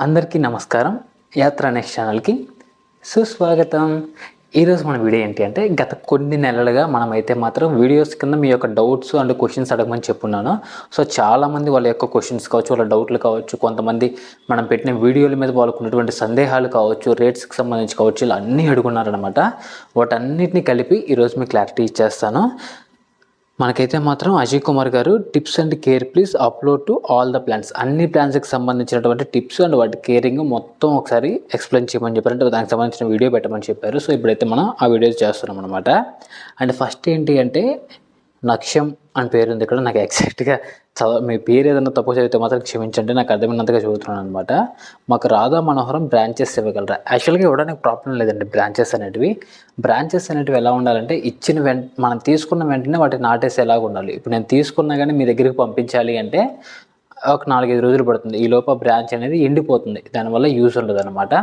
అందరికీ నమస్కారం. యాత్ర నెక్స్ట్ ఛానల్కి సుస్వాగతం. ఈరోజు మన వీడియో ఏంటి అంటే, గత కొన్ని నెలలుగా మనమైతే మాత్రం వీడియోస్ కింద మీ యొక్క డౌట్స్ అండ్ క్వశ్చన్స్ అడగమని చెప్పున్నాను. సో చాలామంది వాళ్ళ యొక్క క్వశ్చన్స్ కావచ్చు, వాళ్ళ డౌట్లు కావచ్చు, కొంతమంది మనం పెట్టిన వీడియోల మీద వాళ్ళకు ఉన్నటువంటి సందేహాలు కావచ్చు, రేట్స్కి సంబంధించి కావచ్చు, ఇలా అన్నీ అడుగున్నారనమాట. వాటన్నిటిని కలిపి ఈరోజు మీకు క్లారిటీ ఇచ్చేస్తాను. మనకైతే మాత్రం అజయ్ కుమార్ గారు tips and care please upload to all the plans, అన్ని ప్లాన్స్కి సంబంధించినటువంటి టిప్స్ అండ్ వాటి కేరింగ్ మొత్తం ఒకసారి ఎక్స్ప్లెయిన్ చేయమని చెప్పారు. అంటే దానికి సంబంధించిన వీడియో పెట్టమని చెప్పారు. సో ఇప్పుడైతే మనం ఆ వీడియోస్ చేస్తున్నాం అనమాట. అండ్ ఫస్ట్ ఏంటి అంటే, నక్ష్యం అని పేరు ఉంది ఇక్కడ. నాకు ఎగ్జాక్ట్గా మీ పేరు ఏదైనా తప్పు చదివితే మాత్రం క్షమించండి, నాకు అర్థమైనంతగా చదువుతున్నాను అనమాట. మాకు రాధా మనోహరం బ్రాంచెస్ ఇవ్వగలరా? యాక్చువల్గా ఇవ్వడానికి ప్రాబ్లం లేదండి. బ్రాంచెస్ అనేటివి ఎలా ఉండాలంటే, మనం తీసుకున్న వెంటనే వాటిని నాటేసి ఎలాగ ఉండాలి. ఇప్పుడు నేను తీసుకున్నా కానీ మీ దగ్గరికి పంపించాలి అంటే ఒక 4-5 రోజులు పడుతుంది. ఈ లోపు బ్రాంచ్ అనేది ఎండిపోతుంది, దానివల్ల యూజ్ ఉండదు అనమాట.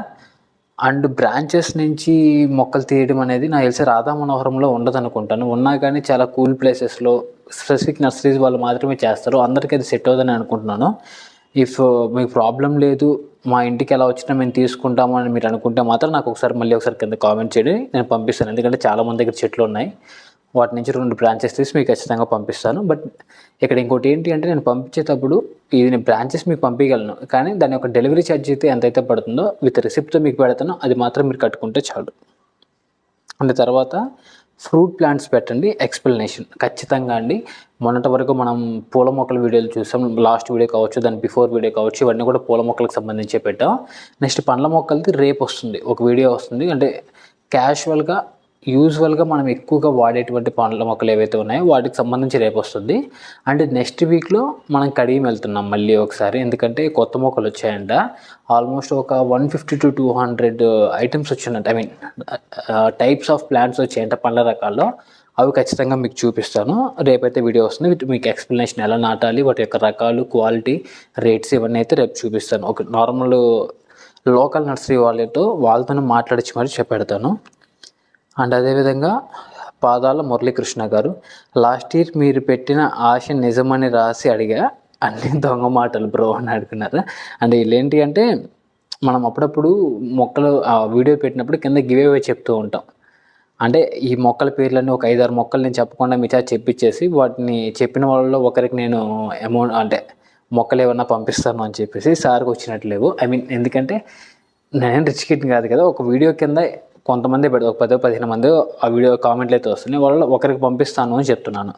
అండ్ బ్రాంచెస్ నుంచి మొక్కలు తీయడం అనేది నాకు తెలిసి రాధా మనోహరంలో ఉండదు అనుకుంటాను. ఉన్నా కానీ చాలా కూల్ ప్లేసెస్లో స్పెసిఫిక్ నర్సరీస్ వాళ్ళు మాత్రమే చేస్తారు. అందరికీ అది సెట్ అవుతుందని అనుకుంటున్నాను. ఇఫ్ మీకు ప్రాబ్లం లేదు, మా ఇంటికి ఎలా వచ్చినా మేము తీసుకుంటాము అని మీరు అనుకుంటే మాత్రం నాకు మళ్ళీ ఒకసారి కింద కామెంట్ చేయండి, నేను పంపిస్తాను. ఎందుకంటే చాలామంది దగ్గర చెట్లు ఉన్నాయి, వాటి నుంచి 2 బ్రాంచెస్ తీసి మీకు ఖచ్చితంగా పంపిస్తాను. బట్ ఇక్కడ ఇంకోటి ఏంటి అంటే, నేను పంపించేటప్పుడు నేను బ్రాంచెస్ మీకు పంపించగలను, కానీ దాని యొక్క డెలివరీ ఛార్జ్ అయితే ఎంతైతే పడుతుందో విత్ రిసిప్ట్తో మీకు పెడతానో అది మాత్రం మీరు కట్టుకుంటే చాలు. అండ్ తర్వాత ఫ్రూట్ ప్లాంట్స్ పెట్టండి ఎక్స్ప్లెనేషన్ ఖచ్చితంగా అండి. మొన్నటి వరకు మనం పూల మొక్కల వీడియోలు చూసాం. లాస్ట్ వీడియో కావచ్చు, దాని బిఫోర్ వీడియో కావచ్చు, ఇవన్నీ కూడా పూల మొక్కలకు సంబంధించి పెట్టాం. నెక్స్ట్ పండ్ల మొక్కలది రేపు వస్తుంది, ఒక వీడియో వస్తుంది. అంటే యూజువల్గా మనం ఎక్కువగా వాడేటువంటి పండ్ల మొక్కలు ఏవైతే ఉన్నాయో వాటికి సంబంధించి రేపు వస్తుంది. అండ్ నెక్స్ట్ వీక్లో మనం కడియం వెళ్తున్నాం మళ్ళీ ఒకసారి, ఎందుకంటే కొత్త మొక్కలు వచ్చాయంట. ఆల్మోస్ట్ ఒక 150 to 200 ఐటమ్స్ వచ్చిందంట. టైప్స్ ఆఫ్ ప్లాంట్స్ వచ్చాయంట పండ్ల రకాల్లో. అవి ఖచ్చితంగా మీకు చూపిస్తాను. రేపైతే వీడియో వస్తుంది విత్ మీకు ఎక్స్ప్లెనేషన్, ఎలా నాటాలి, వాటి యొక్క రకాలు, క్వాలిటీ, రేట్స్ ఇవన్నీ అయితే రేపు చూపిస్తాను. ఒక నార్మల్ లోకల్ నర్సరీ వాళ్ళతో మాట్లాడించి మరి చెప్పెడతాను. అండ్ అదేవిధంగా పాదాల మురళీకృష్ణ గారు, లాస్ట్ ఇయర్ మీరు పెట్టిన ఆశ నిజమని రాసి అడిగా, అన్ని దొంగ మాటలు బ్రో అని అడుగుతున్నారు. అండ్ వీళ్ళేంటి అంటే, మనం అప్పుడప్పుడు మొక్కలు వీడియో పెట్టినప్పుడు కింద గివ్ అవే చెప్తూ ఉంటాం. అంటే ఈ మొక్కల పేర్లన్నీ ఒక 5-6 మొక్కలు నేను చెప్పకుండా మీ చేత చెప్పించేసి, వాటిని చెప్పిన వాళ్ళలో ఒకరికి నేను మొక్కలు ఏమన్నా పంపిస్తాను అని చెప్పేసి సార్కి వచ్చినట్టు లేవు. ఎందుకంటే నేను రిచ్ కిడ్ కాదు కదా. ఒక వీడియో కింద కొంతమంది పెడతారు, ఒక 10-15 మంది ఆ వీడియో కామెంట్లు అయితే వస్తున్నాయి. వాళ్ళలో ఒకరికి పంపిస్తాను అని చెప్తున్నాను.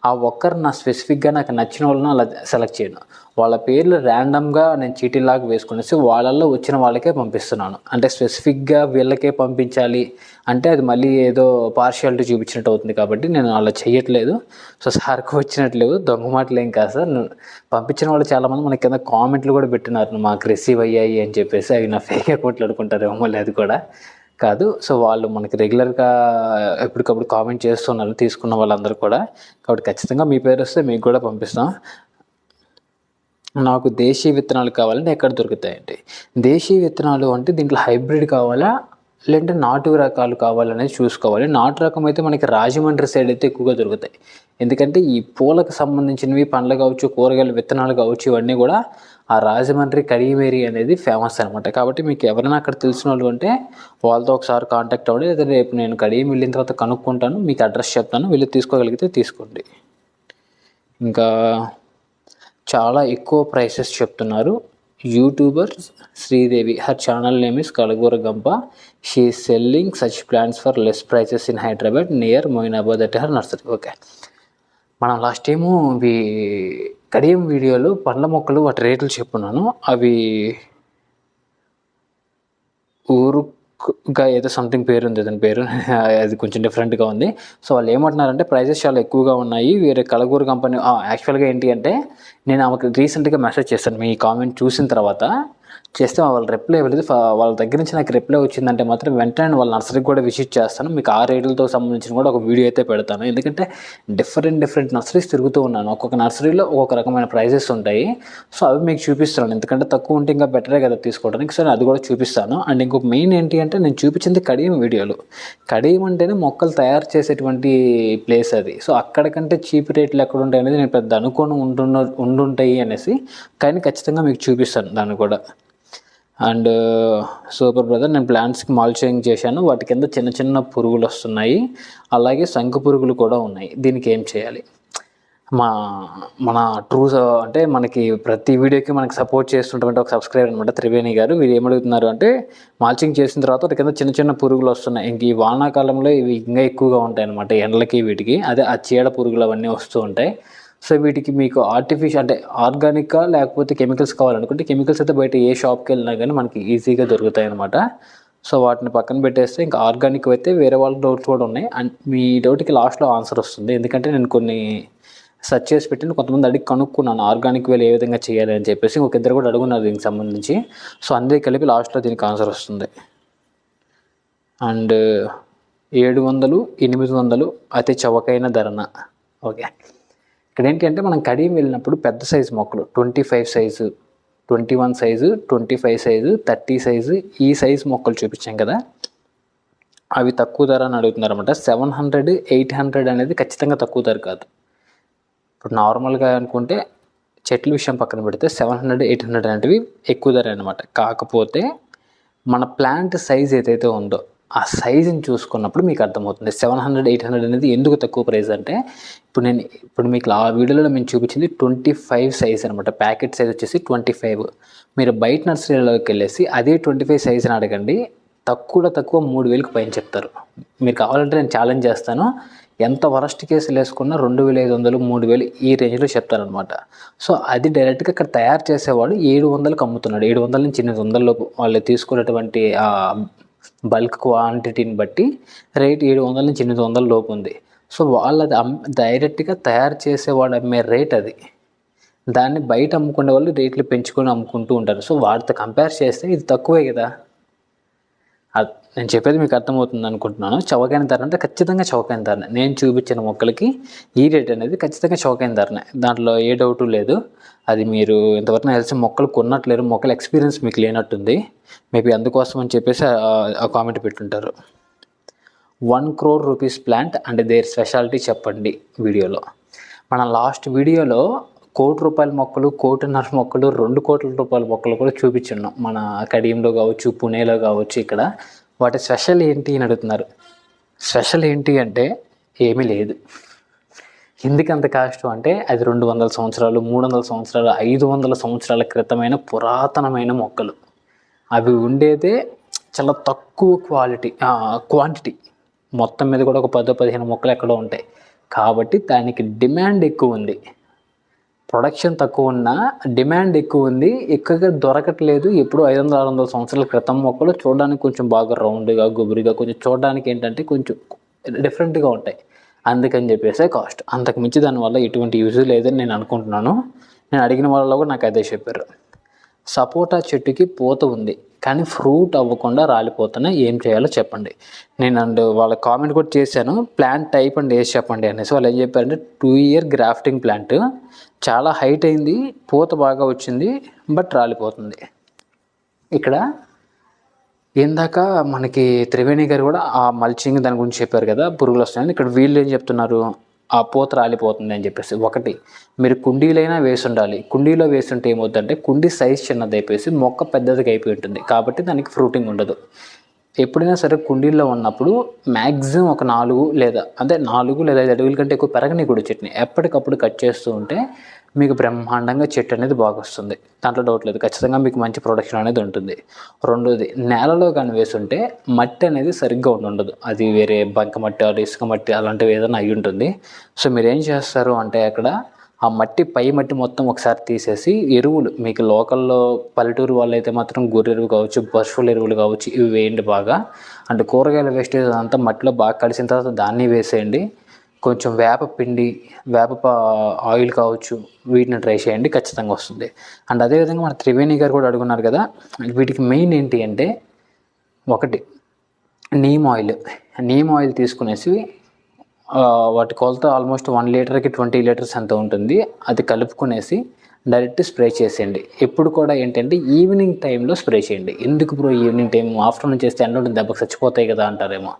ఆ ఒక్కరు స్పెసిఫిక్గా నాకు నచ్చిన వాళ్ళని అలా సెలెక్ట్ చేయను. వాళ్ళ పేర్లు ర్యాండమ్గా నేను చీటీలాగా వేసుకునేసి వాళ్ళల్లో వచ్చిన వాళ్ళకే పంపిస్తున్నాను. అంటే స్పెసిఫిక్గా వీళ్ళకే పంపించాలి అంటే అది మళ్ళీ ఏదో పార్షియాలిటీ చూపించినట్టు అవుతుంది. కాబట్టి నేను అలా చేయట్లేదు. సో సార్కి వచ్చినట్లేవు, దొంగ మాటలు ఏం కాదు సార్. పంపించిన వాళ్ళు చాలామంది మన కింద కామెంట్లు కూడా పెట్టినారు, మాకు రిసీవ్ అయ్యాయి అని చెప్పేసి. అవి నా ఫేక్ అకౌంట్లు అనుకుంటారేమో, మళ్ళీ అది కూడా కాదు. సో వాళ్ళు మనకి రెగ్యులర్గా ఎప్పటికప్పుడు కామెంట్ చేస్తున్నారు తీసుకున్న వాళ్ళందరూ కూడా. కాబట్టి ఖచ్చితంగా మీ పేరు వస్తే మీకు కూడా పంపిస్తాం. నాకు దేశీయ విత్తనాలు కావాలంటే ఎక్కడ దొరుకుతాయండి? దేశీయ విత్తనాలు అంటే దీంట్లో హైబ్రిడ్ కావాలా లేదంటే నాటు రకాలు కావాలనేది చూసుకోవాలి. నాటు రకం అయితే మనకి రాజమండ్రి సైడ్ అయితే ఎక్కువగా దొరుకుతాయి. ఎందుకంటే ఈ పూలకు సంబంధించినవి, పండ్లు కావచ్చు, కూరగాయల విత్తనాలు కావచ్చు, ఇవన్నీ కూడా ఆ రాజమండ్రి కడియమేరి అనేది ఫేమస్ అనమాట. కాబట్టి మీకు ఎవరైనా అక్కడ తెలిసిన వాళ్ళు ఉంటే వాళ్ళతో ఒకసారి కాంటాక్ట్ అవ్వండి. లేదా రేపు నేను కడియం వెళ్ళిన తర్వాత కనుక్కుంటాను, మీకు అడ్రస్ చెప్తాను, వెళ్ళి తీసుకోగలిగితే తీసుకోండి. ఇంకా చాలా ఎక్కువ ప్రైసెస్ చెప్తున్నారు. YouTuber Sridevi, her channel name is Kalagura Gampa, she is selling such plants for less prices in Hyderabad near Moinabad at her nursery. Okay, మనం లాస్ట్ టైము కడియం వీడియోలో పండ్ల మొక్కలు వాటి రేట్లు చెప్పున్నాను. అవి ఊరుగా ఏదో సంథింగ్ పేరు ఉంది, దాని పేరు అది కొంచెం డిఫరెంట్గా ఉంది. సో వాళ్ళు ఏమంటున్నారంటే ప్రైసెస్ చాలా ఎక్కువగా ఉన్నాయి. వేరే కలగూరు కంపెనీ యాక్చువల్గా ఏంటి అంటే, నేను ఆమెకు రీసెంట్గా మెసేజ్ చేస్తాను మీ కామెంట్ చూసిన తర్వాత. చేస్తే వాళ్ళ రిప్లై ఇవ్వలేదు. వాళ్ళ దగ్గర నుంచి నాకు రిప్లై వచ్చిందంటే మాత్రం వెంటనే వాళ్ళ నర్సరీకి కూడా విజిట్ చేస్తాను. మీకు ఆ రేట్లతో సంబంధించిన కూడా ఒక వీడియో అయితే పెడతాను. ఎందుకంటే డిఫరెంట్ నర్సరీస్ తిరుగుతూ ఉన్నాను. ఒక్కొక్క నర్సరీలో ఒక్కొక్క రకమైన ప్రైజెస్ ఉంటాయి. సో అవి మీకు చూపిస్తున్నాను. ఎందుకంటే తక్కువ ఉంటే ఇంకా బెటరే కదా తీసుకోవడానికి. సరే అది కూడా చూపిస్తాను. అండ్ ఇంకొక మెయిన్ ఏంటి అంటే, నేను చూపించింది కడియం వీడియోలు. కడియం అంటేనే మొక్కలు తయారు చేసేటువంటి ప్లేస్ అది. సో అక్కడికంటే చీప్ రేట్లు ఎక్కడ ఉంటాయి అనేది నేను పెద్ద అనుకోని ఉండుంటాయి అనేసి, కానీ ఖచ్చితంగా మీకు చూపిస్తాను దాన్ని కూడా. అండ్ సూపర్ బ్రదర్, నేను ప్లాంట్స్కి మాల్చింగ్ చేశాను, వాటి కింద చిన్న చిన్న పురుగులు వస్తున్నాయి, అలాగే శంకు పురుగులు కూడా ఉన్నాయి, దీనికి ఏం చేయాలి? మన అంటే మనకి ప్రతి వీడియోకి మనకి సపోర్ట్ చేస్తుంటే ఒక సబ్స్క్రైబర్ అనమాట త్రివేణి గారు. వీరు ఏమడుగుతున్నారు అంటే, మాల్చింగ్ చేసిన తర్వాత వాటి కింద చిన్న చిన్న పురుగులు వస్తున్నాయి, ఇంక ఈ వానాకాలంలో ఇవి ఇంకా ఎక్కువగా ఉంటాయి అనమాట, ఎండలకి వీటికి, అదే ఆ చీడ పురుగులు అవన్నీ వస్తూ ఉంటాయి. సో వీటికి మీకు ఆర్టిఫిషియల్ అంటే ఆర్గానిక్గా లేకపోతే కెమికల్స్ కావాలనుకుంటే, కెమికల్స్ అయితే బయట ఏ షాప్కి వెళ్ళినా కానీ మనకి ఈజీగా దొరుకుతాయి అనమాట. సో వాటిని పక్కన పెట్టేస్తే ఇంకా ఆర్గానిక్ అయితే వేరే వాళ్ళ డౌట్స్ కూడా ఉన్నాయి. అండ్ మీ డౌట్కి లాస్ట్లో ఆన్సర్ వస్తుంది, ఎందుకంటే నేను కొన్ని సెర్చ్ చేసి పెట్టిన కొంతమంది అడిగి కనుక్కున్నాను ఆర్గానిక్ వేలు ఏ విధంగా చేయాలి అని చెప్పేసి, ఒక ఇద్దరు కూడా అడుగున్నారు దీనికి సంబంధించి. సో అందరికి కలిపి లాస్ట్లో దీనికి ఆన్సర్ వస్తుంది. అండ్ 700, 800 అతి చవకైన ధరన. ఓకే, ఇక్కడ ఏంటి అంటే మనం కడియం వెళ్ళినప్పుడు పెద్ద సైజు మొక్కలు 25 సైజు, 21 సైజు, 25 సైజు, 30 సైజు, ఈ సైజు మొక్కలు చూపించాం కదా, అవి తక్కువ ధర అని అడుగుతున్నారు అనమాట. 700, 800 అనేది ఖచ్చితంగా తక్కువ ధర కాదు. ఇప్పుడు నార్మల్గా అనుకుంటే చెట్ల విషయం పక్కన పెడితే 700, 800 అనేవి ఎక్కువ ధర అనమాట. కాకపోతే మన ప్లాంట్ సైజ్ ఏదైతే ఉందో ఆ సైజుని చూసుకున్నప్పుడు మీకు అర్థమవుతుంది 700, 800 అనేది ఎందుకు తక్కువ ప్రైస్ అంటే, ఇప్పుడు మీకు ఆ వీడియోలో మేము చూపించింది 25 సైజ్ అనమాట. ప్యాకెట్ సైజ్ వచ్చేసి 25. మీరు బయట నర్సరీలోకి వెళ్ళేసి అదే 25 సైజుని అడగండి, తక్కువ 3,000కి పైన చెప్తారు. మీరు కావాలంటే నేను ఛాలెంజ్ చేస్తాను, ఎంత వరస్ట్ కేసులు వేసుకున్నా 2,500, 3,000 ఈ రేంజ్లో చెప్తారనమాట. సో అది డైరెక్ట్గా ఇక్కడ తయారు చేసేవాడు 700కి అమ్ముతున్నాడు. 700 నుంచి 800 లోపు వాళ్ళు తీసుకున్నటువంటి బల్క్ క్వాంటిటీని బట్టి రేట్ 700 నుంచి 800 లోపు ఉంది. సో వాళ్ళది డైరెక్ట్గా తయారు చేసేవాడు అమ్మే రేట్ అది. దాన్ని బయట అమ్ముకునే వాళ్ళు రేట్లు పెంచుకొని అమ్ముకుంటూ ఉంటారు. సో వాటితో కంపేర్ చేస్తే ఇది తక్కువే కదా. నేను చెప్పేది మీకు అర్థమవుతుంది అనుకుంటున్నాను. చౌకైన ధర అంటే ఖచ్చితంగా చౌకైన ధరనే. నేను చూపించిన మొక్కలకి ఈ రేట్ అనేది ఖచ్చితంగా చౌకైన ధరనే, దాంట్లో ఏ డౌటు లేదు. అది మీరు ఇంతవరకు నాకు తెలిసి మొక్కలు కొన్నట్లేరు, మొక్కల ఎక్స్పీరియన్స్ మీకు లేనట్టుంది. మేబీ అందుకోసం అని చెప్పేసి ఆ కామెంట్ పెట్టుంటారు. 1 crore rupees plant and their speciality చెప్పండి వీడియోలో. మన లాస్ట్ వీడియోలో 1 కోటి రూపాయల మొక్కలు, 1.5 కోటి మొక్కలు, 2 కోట్ల రూపాయల మొక్కలు కూడా చూపించున్నాం. మన కడియంలో కావచ్చు, పుణేలో కావచ్చు. ఇక్కడ వాటి స్పెషల్ ఏంటి అని అడుగుతున్నారు. స్పెషల్ ఏంటి అంటే ఏమీ లేదు. ఎందుకు అంత కాస్ట్ అంటే అది 200 సంవత్సరాలు, 300 సంవత్సరాలు, 500 సంవత్సరాల క్రితమైన పురాతనమైన మొక్కలు. అవి ఉండేదే చాలా తక్కువ క్వాంటిటీ. మొత్తం మీద కూడా ఒక 10-15 మొక్కలు ఎక్కడో ఉంటాయి. కాబట్టి దానికి డిమాండ్ ఎక్కువ ఉంది. ప్రొడక్షన్ తక్కువ ఉన్నా డిమాండ్ ఎక్కువ ఉంది, ఎక్కువగా దొరకట్లేదు. ఎప్పుడు 500-600 సంవత్సరాల క్రితం మొక్కలు చూడడానికి కొంచెం బాగా రౌండ్గా, గుబురుగా, కొంచెం చూడడానికి ఏంటంటే కొంచెం డిఫరెంట్గా ఉంటాయి. అందుకని చెప్పేసి కాస్ట్. అంతకు మించి దానివల్ల ఎటువంటి యూజ్ లేదని నేను అనుకుంటున్నాను. నేను అడిగిన వాళ్ళలో కూడా నాకు అదే చెప్పారు. సపోటా చెట్టుకి పూత ఉంది కానీ ఫ్రూట్ అవ్వకుండా రాలిపోతున్నాయి, ఏం చేయాలో చెప్పండి. నేను వాళ్ళ కామెంట్ కూడా చేశాను, ప్లాంట్ టైప్ అండ్ ఏజ్ చెప్పండి అనేసి. వాళ్ళు ఏం చెప్పారంటే 2 year గ్రాఫ్టింగ్ ప్లాంట్, చాలా హైట్ అయింది, పూత బాగా వచ్చింది, బట్ రాలిపోతుంది. ఇక్కడ ఇందాక మనకి త్రివేణి గారు కూడా ఆ మల్చింగ్ దాని గురించి చెప్పారు కదా, పురుగులు వస్తాయని. ఇక్కడ వీళ్ళు ఏం చెప్తున్నారు, ఆ పూత రాలిపోతుంది అని చెప్పేసి. ఒకటి, మీరు కుండీలైనా వేసి ఉండాలి. కుండీలో వేస్తుంటే ఏమవుతుందంటే కుండీ సైజ్ చిన్నది అయిపోయి మొక్క పెద్దదిగా అయిపోయి ఉంటుంది, కాబట్టి దానికి ఫ్రూటింగ్ ఉండదు. ఎప్పుడైనా సరే కుండీల్లో ఉన్నప్పుడు మ్యాక్సిమం ఒక 4 లేదా 5 అడుగుల కంటే ఎక్కువ పెరగని కూడా చెట్టుని ఎప్పటికప్పుడు కట్ చేస్తూ ఉంటే మీకు బ్రహ్మాండంగా చెట్టు అనేది బాగా వస్తుంది. దాంట్లో డౌట్ లేదు, ఖచ్చితంగా మీకు మంచి ప్రొడక్షన్ అనేది ఉంటుంది. రెండోది, నేలలో కానీ వేస్తుంటే మట్టి అనేది సరిగ్గా ఉండదు. అది వేరే బంక మట్టి, ఇసుక మట్టి అలాంటివి ఏదైనా అయి ఉంటుంది. సో మీరు ఏం చేస్తారు అంటే అక్కడ ఆ మట్టి, పై మట్టి మొత్తం ఒకసారి తీసేసి ఎరువులు, మీకు లోకల్లో పల్లెటూరు వాళ్ళు అయితే మాత్రం గొర్రెరువు కావచ్చు, పశువుల ఎరువులు కావచ్చు, ఇవి వేయండి బాగా. అంటే కూరగాయల వేస్టేజ్ అంతా మట్టిలో బాగా కలిసిన తర్వాత దాన్ని వేసేయండి. కొంచెం వేప పిండి, ఆయిల్ కావచ్చు, వీటిని ట్రై చేయండి, ఖచ్చితంగా వస్తుంది. అండ్ అదేవిధంగా మన త్రివేణి గారు కూడా అడుగున్నారు కదా, వీటికి మెయిన్ ఏంటి అంటే, ఒకటి నీమ్ ఆయిల్ తీసుకునేసి వాటి కొలత ఆల్మోస్ట్ 1 లీటర్కి 20 లీటర్స్ ఎంత ఉంటుంది, అది కలుపుకునేసి డైరెక్ట్ స్ప్రే చేసేయండి. ఎప్పుడు కూడా ఏంటంటే ఈవినింగ్ టైంలో స్ప్రే చేయండి. ఎందుకు బ్రో ఈవినింగ్ టైం, ఆఫ్టర్నూన్ చేస్తే ఎండ ఉంటుంది దెబ్బకి చచ్చిపోతాయి కదా అంటారేమో.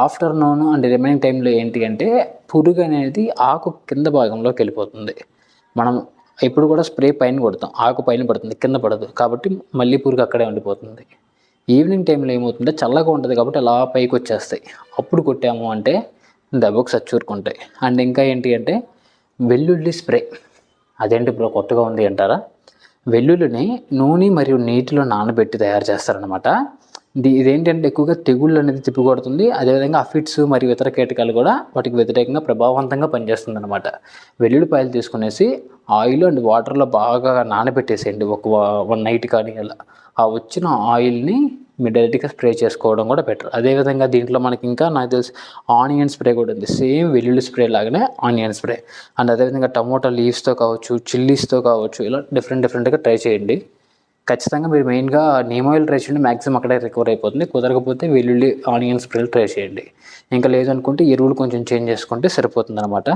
ఆఫ్టర్నూన్ అండ్ రిమైనింగ్ టైంలో ఏంటి అంటే పురుగు అనేది ఆకు కింద భాగంలోకి వెళ్ళిపోతుంది. మనం ఇప్పుడు కూడా స్ప్రే పైన కొడతాం, ఆకు పైన పడుతుంది, కింద పడదు, కాబట్టి మళ్ళీ పురుగు అక్కడే ఉండిపోతుంది. ఈవినింగ్ టైంలో ఏమవుతుంటే చల్లగా ఉంటుంది కాబట్టి అలా పైకి వచ్చేస్తాయి. అప్పుడు కొట్టాము అంటే దెబ్బకు సచ్చూరుకుంటాయి. అండ్ ఇంకా ఏంటి అంటే వెల్లుల్లి స్ప్రే. అదేంటి బ్రో కొత్తగా ఉంది అంటారా? వెల్లుల్లిని నూనె మరియు నీటిలో నానబెట్టి తయారు చేస్తారనమాట. ఇదేంటంటే ఎక్కువగా తెగుళ్ళు అనేది తిప్పికొడుతుంది. అదేవిధంగా అఫిడ్స్ మరియు ఇతర కీటకాలు కూడా వాటికి వ్యతిరేకంగా ప్రభావవంతంగా పనిచేస్తుంది అనమాట. వెల్లుల్లిపాయలు తీసుకునేసి ఆయిల్ అండ్ వాటర్లో బాగా నానబెట్టేసేయండి, ఒక 1 నైట్ కానీ అలా. ఆ వచ్చిన ఆయిల్ని మీరు డైరెక్ట్గా స్ప్రే చేసుకోవడం కూడా బెటర్. అదేవిధంగా దీంట్లో మనకి ఇంకా నాకు తెలిసి ఆనియన్ స్ప్రే కూడా ఉంది, సేమ్ వెల్లుల్లి స్ప్రే లాగానే ఆనియన్ స్ప్రే. అండ్ అదేవిధంగా టమోటా లీవ్స్తో కావచ్చు, చిల్లీస్తో కావచ్చు, ఇలా డిఫరెంట్గా ట్రై చేయండి. ఖచ్చితంగా మీరు మెయిన్గా నీమ్ ఆయిల్ ట్రై చేయండి, మ్యాక్సిమం అక్కడే రికవర్ అయిపోతుంది. కుదరకపోతే వెల్లుల్లి ఆనియన్ స్ప్రేలు ట్రై చేయండి. ఇంకా లేదనుకుంటే ఎరువులు కొంచెం చేంజ్ చేసుకుంటే సరిపోతుంది అనమాట.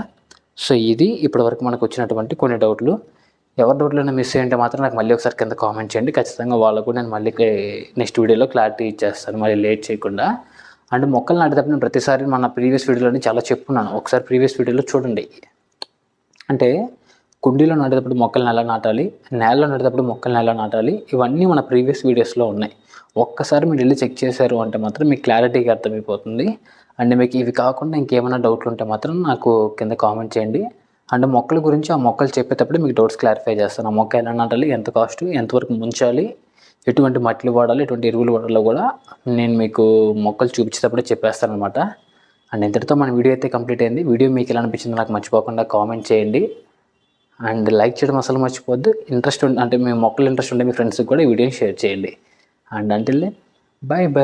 సో ఇది ఇప్పటివరకు మనకు వచ్చినటువంటి కొన్ని డౌట్లు. ఎవరి డౌట్లైనా మిస్ అయ్యింటే మాత్రం నాకు మళ్ళీ ఒకసారి కింద కామెంట్ చేయండి. ఖచ్చితంగా వాళ్ళకు నేను మళ్ళీ నెక్స్ట్ వీడియోలో క్లారిటీ ఇచ్చేస్తాను, మళ్ళీ లేట్ చేయకుండా. అండ్ మొక్కలు నాటేటప్పుడు నేను ప్రతిసారి మన ప్రీవియస్ వీడియోలోని చాలా చెప్పున్నాను, ఒకసారి ప్రీవియస్ వీడియోలో చూడండి. అంటే కుండీలో నాటేటప్పుడు మొక్కలను ఎలా నాటాలి, నేలలో నాటేటప్పుడు మొక్కలను ఎలా నాటాలి, ఇవన్నీ మన ప్రీవియస్ వీడియోస్లో ఉన్నాయి. ఒక్కసారి మీరు వెళ్ళి చెక్ చేశారు అంటే మాత్రం మీకు క్లారిటీగా అర్థమైపోతుంది. అండ్ మీకు ఇవి కాకుండా ఇంకేమైనా డౌట్లు ఉంటే మాత్రం నాకు కింద కామెంట్ చేయండి. అండ్ మొక్కల గురించి ఆ మొక్కలు చెప్పేటప్పుడు మీకు డౌట్స్ క్లారిఫై చేస్తాను. ఆ మొక్క ఎలా నాటాలి, ఎంత కాస్ట్, ఎంతవరకు ముంచాలి, ఎటువంటి మట్టిలు వాడాలి, ఎటువంటి ఎరువులు వాడాలో కూడా నేను మీకు మొక్కలు చూపించేటప్పుడే చెప్పేస్తాను అనమాట. అండ్ ఇంతటితో మన వీడియో అయితే కంప్లీట్ అయింది. వీడియో మీకు ఎలా అనిపించిందో నాకు మర్చిపోకుండా కామెంట్ చేయండి. అండ్ లైక్ చేయడం అసలు మర్చిపోద్దు. అంటే మీ మొక్కలు ఇంట్రెస్ట్ ఉంటే మీ ఫ్రెండ్స్కి కూడా ఈ వీడియోని షేర్ చేయండి. And until by by.